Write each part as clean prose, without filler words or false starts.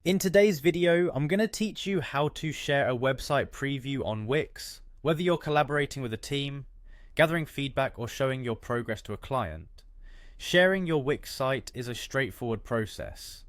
In today's video, I'm going to teach you how to share a website preview on Wix, whether you're collaborating with a team, gathering feedback, or showing your progress to a client. Sharing your Wix site is a straightforward process.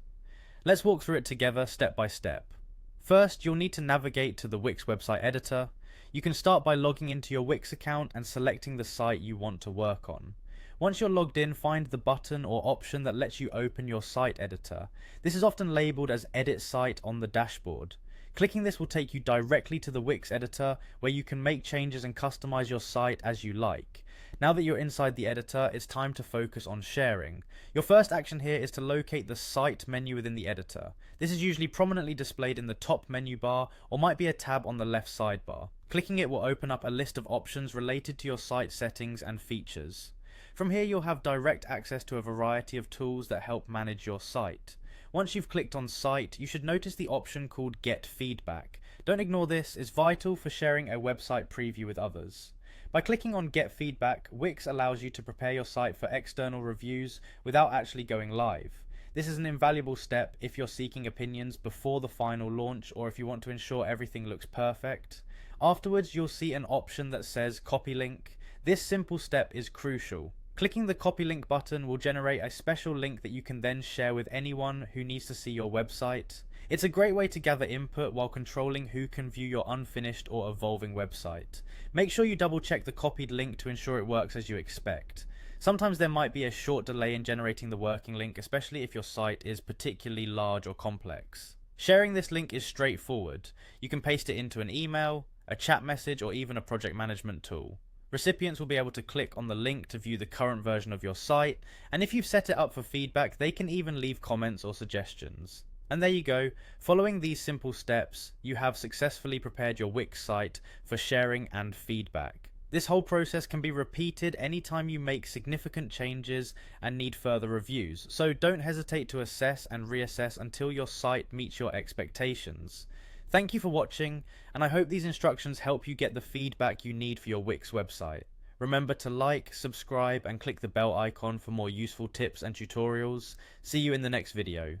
Let's walk through it together step by step. First, you'll need to navigate to the Wix website editor. You can start by logging into your Wix account and selecting the site you want to work on. Once you're logged in, find the button or option that lets you open your site editor. This is often labeled as Edit Site on the dashboard. Clicking this will take you directly to the Wix editor, where you can make changes and customize your site as you like. Now that you're inside the editor, it's time to focus on sharing. Your first action here is to locate the Site menu within the editor. This is usually prominently displayed in the top menu bar, or might be a tab on the left sidebar. Clicking it will open up a list of options related to your site settings and features. From here, you'll have direct access to a variety of tools that help manage your site. Once you've clicked on Site, you should notice the option called Get Feedback. Don't ignore this, it's vital for sharing a website preview with others. By clicking on Get Feedback, Wix allows you to prepare your site for external reviews without actually going live. This is an invaluable step if you're seeking opinions before the final launch, or if you want to ensure everything looks perfect. Afterwards, you'll see an option that says Copy Link. This simple step is crucial. Clicking the copy link button will generate a special link that you can then share with anyone who needs to see your website. It's a great way to gather input while controlling who can view your unfinished or evolving website. Make sure you double check the copied link to ensure it works as you expect. Sometimes there might be a short delay in generating the working link, especially if your site is particularly large or complex. Sharing this link is straightforward. You can paste it into an email, a chat message, or even a project management tool. Recipients will be able to click on the link to view the current version of your site, and if you've set it up for feedback, they can even leave comments or suggestions. And there you go. Following these simple steps, you have successfully prepared your Wix site for sharing and feedback. This whole process can be repeated anytime you make significant changes and need further reviews, so don't hesitate to assess and reassess until your site meets your expectations. Thank you for watching, and I hope these instructions help you get the feedback you need for your Wix website. Remember to like, subscribe, and click the bell icon for more useful tips and tutorials. See you in the next video.